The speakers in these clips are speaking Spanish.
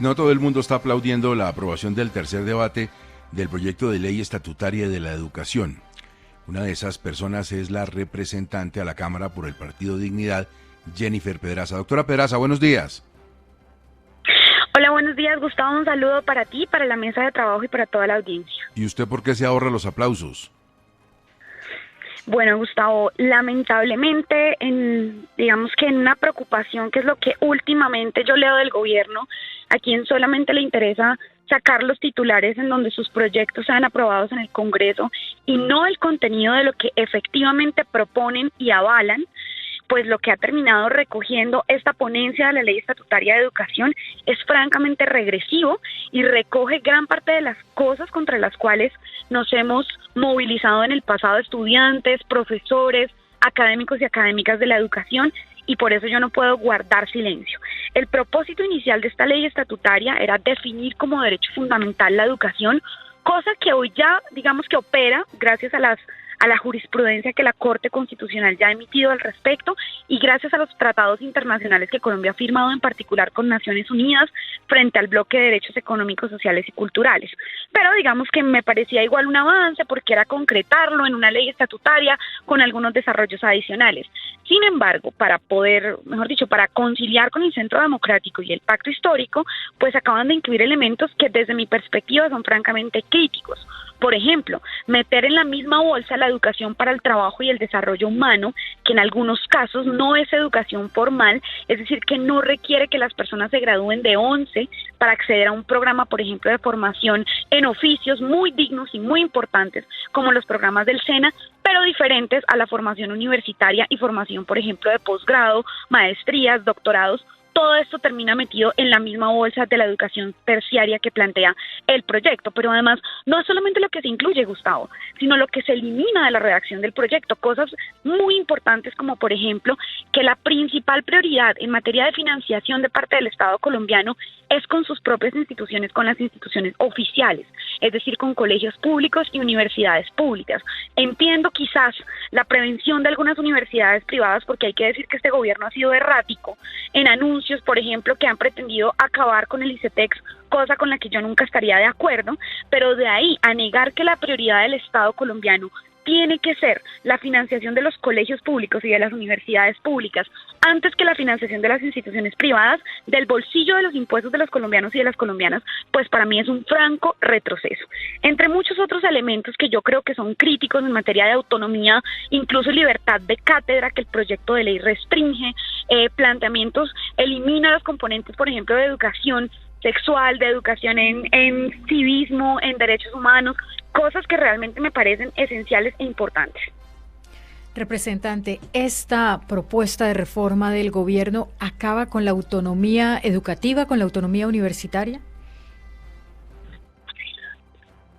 No todo el mundo está aplaudiendo la aprobación del tercer debate del proyecto de ley estatutaria de la educación. Una de esas personas es la representante a la Cámara por el Partido Dignidad, Jennifer Pedraza. Doctora Pedraza, buenos días. Hola, buenos días, Gustavo. Un saludo para ti, para la mesa de trabajo y para toda la audiencia. ¿Y usted por qué se ahorra los aplausos? Bueno, Gustavo, lamentablemente, digamos que en una preocupación, que es lo que últimamente yo leo del gobierno, a quien solamente le interesa sacar los titulares en donde sus proyectos sean aprobados en el Congreso y no el contenido de lo que efectivamente proponen y avalan, pues lo que ha terminado recogiendo esta ponencia de la Ley Estatutaria de Educación es francamente regresivo y recoge gran parte de las cosas contra las cuales nos hemos movilizado en el pasado estudiantes, profesores, académicos y académicas de la educación, y por eso yo no puedo guardar silencio. El propósito inicial de esta ley estatutaria era definir como derecho fundamental la educación, cosa que hoy ya, digamos que opera gracias a la jurisprudencia que la Corte Constitucional ya ha emitido al respecto y gracias a los tratados internacionales que Colombia ha firmado, en particular con Naciones Unidas, frente al bloque de derechos económicos, sociales y culturales. Pero digamos que me parecía igual un avance porque era concretarlo en una ley estatutaria con algunos desarrollos adicionales. Sin embargo, para poder, mejor dicho, para conciliar con el Centro Democrático y el Pacto Histórico, pues acaban de incluir elementos que desde mi perspectiva son francamente críticos. Por ejemplo, meter en la misma bolsa la educación para el trabajo y el desarrollo humano, que en algunos casos no es educación formal, es decir, que no requiere que las personas se gradúen de 11 para acceder a un programa, por ejemplo, de formación en oficios muy dignos y muy importantes, como los programas del SENA, pero diferentes a la formación universitaria y formación, por ejemplo, de posgrado, maestrías, doctorados. Todo esto termina metido en la misma bolsa de la educación terciaria que plantea el proyecto, pero además no es solamente lo que se incluye, Gustavo, sino lo que se elimina de la redacción del proyecto, cosas muy importantes como, por ejemplo, que la principal prioridad en materia de financiación de parte del Estado colombiano es con sus propias instituciones, con las instituciones oficiales, es decir, con colegios públicos y universidades públicas. Entiendo quizás la prevención de algunas universidades privadas, porque hay que decir que este gobierno ha sido errático en anuncios, por ejemplo, que han pretendido acabar con el ICETEX, cosa con la que yo nunca estaría de acuerdo, pero de ahí a negar que la prioridad del Estado colombiano tiene que ser la financiación de los colegios públicos y de las universidades públicas, antes que la financiación de las instituciones privadas, del bolsillo de los impuestos de los colombianos y de las colombianas, pues para mí es un franco retroceso. Entre muchos otros elementos que yo creo que son críticos en materia de autonomía, incluso libertad de cátedra, que el proyecto de ley restringe, planteamientos, elimina los componentes, por ejemplo, de educación sexual, de educación en civismo, en derechos humanos, cosas que realmente me parecen esenciales e importantes. Representante, ¿esta propuesta de reforma del gobierno acaba con la autonomía educativa, con la autonomía universitaria?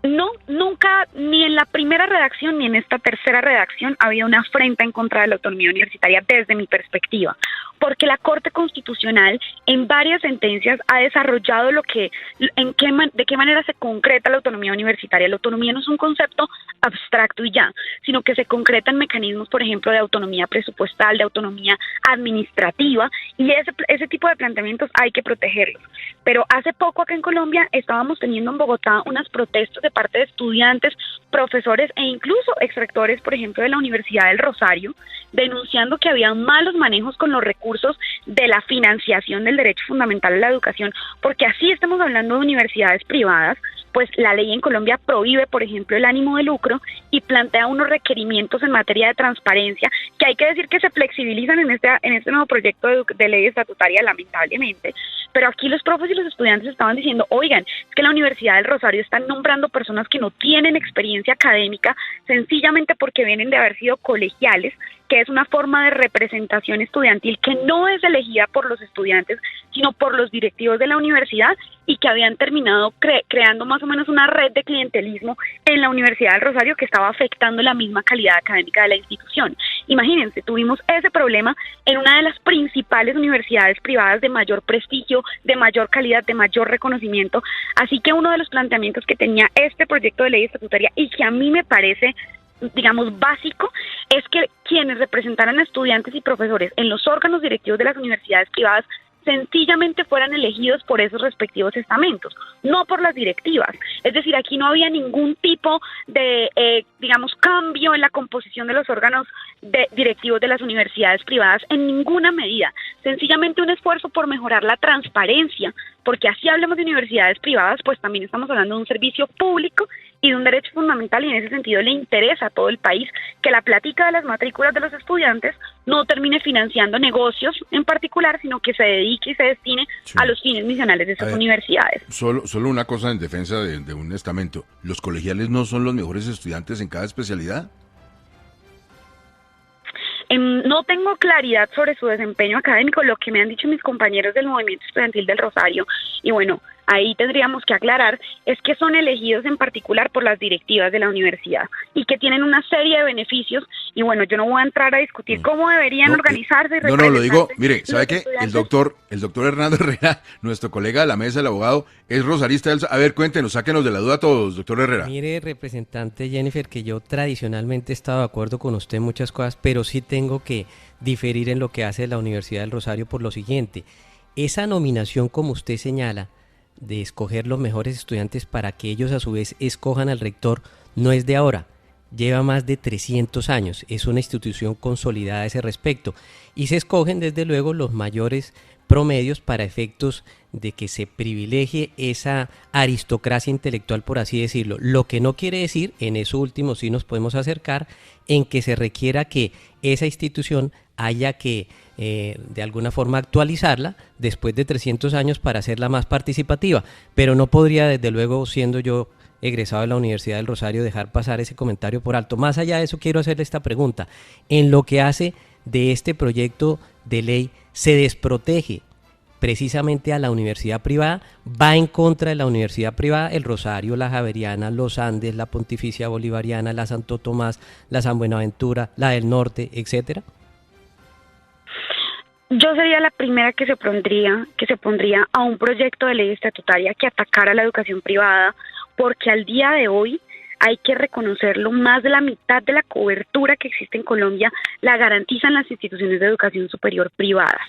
No, nunca, ni en la primera redacción ni en esta tercera redacción había una afrenta en contra de la autonomía universitaria desde mi perspectiva, porque la Corte Constitucional en varias sentencias ha desarrollado de qué manera se concreta la autonomía universitaria. La autonomía no es un concepto abstracto y ya, sino que se concreta en mecanismos, por ejemplo, de autonomía presupuestal, de autonomía administrativa, y ese tipo de planteamientos hay que protegerlos. Pero hace poco acá en Colombia estábamos teniendo en Bogotá unas protestas de parte de estudiantes, profesores e incluso exrectores, por ejemplo, de la Universidad del Rosario, denunciando que había malos manejos con los recursos de la financiación del derecho fundamental a la educación, porque así estamos hablando de universidades privadas, pues la ley en Colombia prohíbe, por ejemplo, el ánimo de lucro y plantea unos requerimientos en materia de transparencia que hay que decir que se flexibilizan en este nuevo proyecto de ley estatutaria, lamentablemente. Pero aquí los profes y los estudiantes estaban diciendo, oigan, es que la Universidad del Rosario están nombrando personas que no tienen experiencia académica sencillamente porque vienen de haber sido colegiales, que es una forma de representación estudiantil que no es elegida por los estudiantes, sino por los directivos de la universidad, y que habían terminado creando más o menos una red de clientelismo en la Universidad del Rosario que estaba afectando la misma calidad académica de la institución. Imagínense, tuvimos ese problema en una de las principales universidades privadas de mayor prestigio, de mayor calidad, de mayor reconocimiento, así que uno de los planteamientos que tenía este proyecto de ley estatutaria y que a mí me parece, digamos, básico, es que quienes representaran a estudiantes y profesores en los órganos directivos de las universidades privadas sencillamente fueran elegidos por esos respectivos estamentos, no por las directivas. Es decir, aquí no había ningún tipo de, cambio en la composición de los órganos directivos de las universidades privadas en ninguna medida. Sencillamente un esfuerzo por mejorar la transparencia, porque así hablemos de universidades privadas, pues también estamos hablando de un servicio público y de un derecho fundamental, y en ese sentido le interesa a todo el país que la plática de las matrículas de los estudiantes no termine financiando negocios en particular, sino que se dedique y se destine a los fines misionales de esas universidades. Solo una cosa en defensa de un estamento. ¿Los colegiales no son los mejores estudiantes en cada especialidad? No tengo claridad sobre su desempeño académico, lo que me han dicho mis compañeros del Movimiento Estudiantil del Rosario, y bueno, ahí tendríamos que aclarar, es que son elegidos en particular por las directivas de la universidad y que tienen una serie de beneficios, y bueno, yo no voy a entrar a discutir cómo deberían organizarse. Lo digo, mire, ¿sabe qué? El doctor Hernando Herrera, nuestro colega de la mesa, el abogado, es rosarista. A ver, cuéntenos, sáquenos de la duda a todos, doctor Herrera. Mire, representante Jennifer, que yo tradicionalmente he estado de acuerdo con usted en muchas cosas, pero sí tengo que diferir en lo que hace la Universidad del Rosario por lo siguiente. Esa nominación, como usted señala, de escoger los mejores estudiantes para que ellos a su vez escojan al rector, no es de ahora, lleva más de 300 años, es una institución consolidada a ese respecto, y se escogen desde luego los mayores promedios para efectos de que se privilegie esa aristocracia intelectual, por así decirlo, lo que no quiere decir, en eso último sí nos podemos acercar, en que se requiera que esa institución haya que de alguna forma actualizarla después de 300 años para hacerla más participativa, pero no podría, desde luego, siendo yo egresado de la Universidad del Rosario, dejar pasar ese comentario por alto. Más allá de eso, quiero hacerle esta pregunta: en lo que hace de este proyecto de ley, ¿se desprotege precisamente a la universidad privada? ¿Va en contra de la universidad privada? El Rosario, la Javeriana, los Andes, la Pontificia Bolivariana, la Santo Tomás, la San Buenaventura, la del Norte, etcétera. Yo sería la primera que se pondría a un proyecto de ley estatutaria que atacara la educación privada, porque al día de hoy hay que reconocerlo, más de la mitad de la cobertura que existe en Colombia la garantizan las instituciones de educación superior privadas,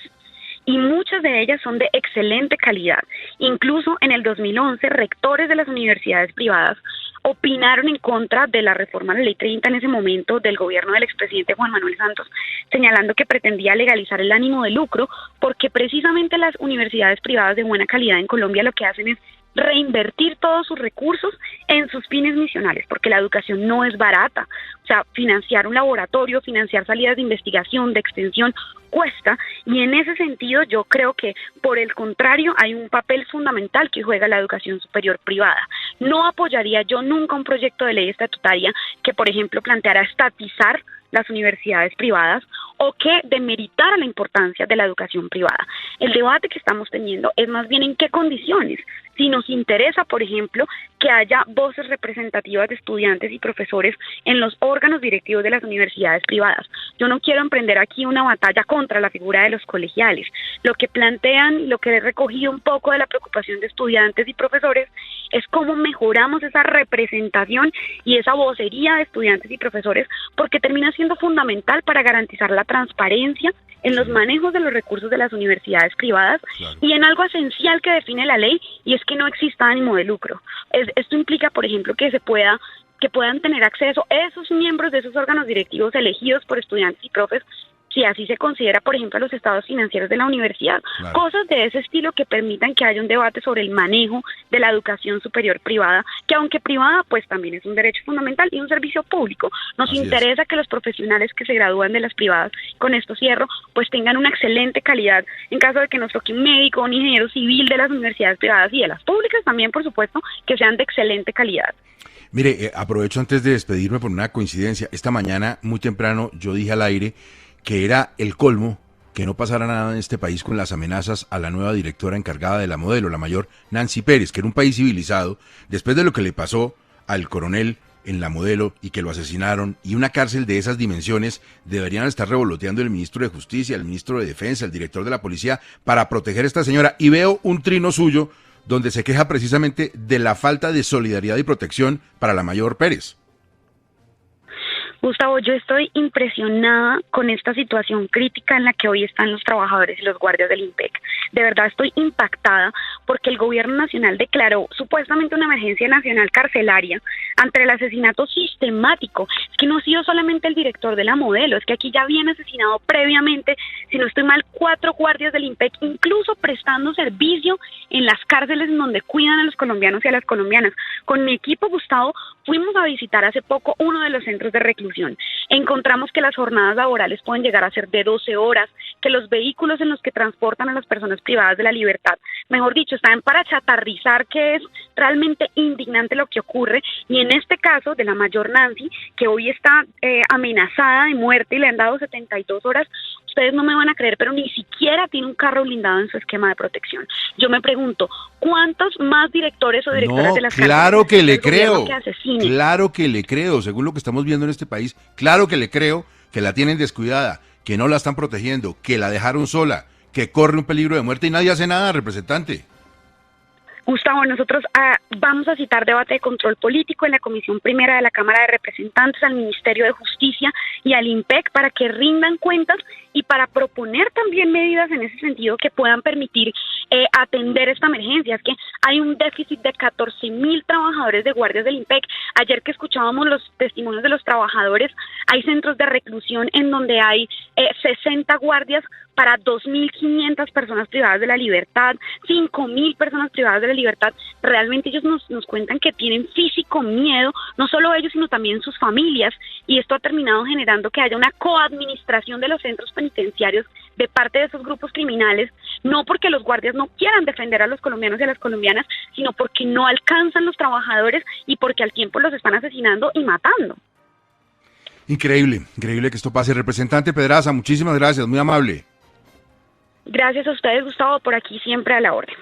y muchas de ellas son de excelente calidad. Incluso en el 2011, rectores de las universidades privadas opinaron en contra de la reforma de la Ley 30 en ese momento del gobierno del expresidente Juan Manuel Santos, señalando que pretendía legalizar el ánimo de lucro, porque precisamente las universidades privadas de buena calidad en Colombia lo que hacen es reinvertir todos sus recursos en sus fines misionales, porque la educación no es barata. O sea, financiar un laboratorio, financiar salidas de investigación, de extensión, cuesta, y en ese sentido yo creo que, por el contrario, hay un papel fundamental que juega la educación superior privada. No apoyaría yo nunca un proyecto de ley estatutaria que, por ejemplo, planteara estatizar las universidades privadas o que demeritara la importancia de la educación privada. El debate que estamos teniendo es más bien en qué condiciones. Si nos interesa, por ejemplo, que haya voces representativas de estudiantes y profesores en los órganos directivos de las universidades privadas. Yo no quiero emprender aquí una batalla contra la figura de los colegiales. Lo que plantean, lo que he recogido un poco de la preocupación de estudiantes y profesores, es cómo mejoramos esa representación y esa vocería de estudiantes y profesores, porque termina siendo fundamental para garantizar la transparencia en los manejos de los recursos de las universidades privadas, claro, y en algo esencial que define la ley, y es que no exista ánimo de lucro. Esto implica, por ejemplo, que puedan tener acceso esos miembros de esos órganos directivos elegidos por estudiantes y profes, si así se considera, por ejemplo, los estados financieros de la universidad. Claro. Cosas de ese estilo que permitan que haya un debate sobre el manejo de la educación superior privada, que aunque privada, pues también es un derecho fundamental y un servicio público. Nos interesa que los profesionales que se gradúan de las privadas, con esto cierro, pues tengan una excelente calidad en caso de que nos toque un médico o un ingeniero civil de las universidades privadas, y de las públicas también, por supuesto, que sean de excelente calidad. Mire, aprovecho antes de despedirme por una coincidencia. Esta mañana, muy temprano, yo dije al aire que era el colmo que no pasara nada en este país con las amenazas a la nueva directora encargada de la Modelo, la mayor Nancy Pérez, que era un país civilizado, después de lo que le pasó al coronel en la Modelo y que lo asesinaron, y una cárcel de esas dimensiones, deberían estar revoloteando el ministro de Justicia, el ministro de Defensa, el director de la Policía, para proteger a esta señora. Y veo un trino suyo donde se queja precisamente de la falta de solidaridad y protección para la mayor Pérez. Gustavo, yo estoy impresionada con esta situación crítica en la que hoy están los trabajadores y los guardias del IMPEC. De verdad estoy impactada porque el gobierno nacional declaró supuestamente una emergencia nacional carcelaria ante el asesinato sistemático. Es que no ha sido solamente el director de la Modelo, es que aquí ya habían asesinado previamente, si no estoy mal, 4 guardias del IMPEC, incluso prestando servicio en las cárceles en donde cuidan a los colombianos y a las colombianas. Con mi equipo, Gustavo, fuimos a visitar hace poco uno de los centros de reclusión. Encontramos que las jornadas laborales pueden llegar a ser de 12 horas, que los vehículos en los que transportan a las personas privadas de la libertad, mejor dicho, están para chatarrizar, que es realmente indignante lo que ocurre. Y en este caso de la mayor Nancy, que hoy está amenazada de muerte y le han dado 72 horas, ustedes no me van a creer, pero ni siquiera tiene un carro blindado en su esquema de protección. Yo me pregunto, ¿cuántos más directores o directoras de las claro que le creo, que claro que le creo, según lo que estamos viendo en este país, claro que le creo que la tienen descuidada, que no la están protegiendo, que la dejaron sola, que corre un peligro de muerte y nadie hace nada, representante. Gustavo, nosotros vamos a citar debate de control político en la Comisión Primera de la Cámara de Representantes, al Ministerio de Justicia y al IMPEC para que rindan cuentas y para proponer también medidas en ese sentido que puedan permitir atender esta emergencia. Es que hay un déficit de 14.000 trabajadores de guardias del IMPEC. Ayer que escuchábamos los testimonios de los trabajadores, hay centros de reclusión en donde hay 60 guardias para 2.500 personas privadas de la libertad, 5.000 personas privadas de la libertad. Realmente ellos nos cuentan que tienen físico miedo, no solo ellos, sino también sus familias, y esto ha terminado generando que haya una coadministración de los centros penitenciarios de parte de esos grupos criminales, no porque los guardias no quieran defender a los colombianos y a las colombianas, sino porque no alcanzan los trabajadores y porque al tiempo los están asesinando y matando. Increíble, increíble que esto pase. Representante Pedraza, muchísimas gracias, muy amable. Gracias a ustedes, Gustavo, por aquí siempre a la orden.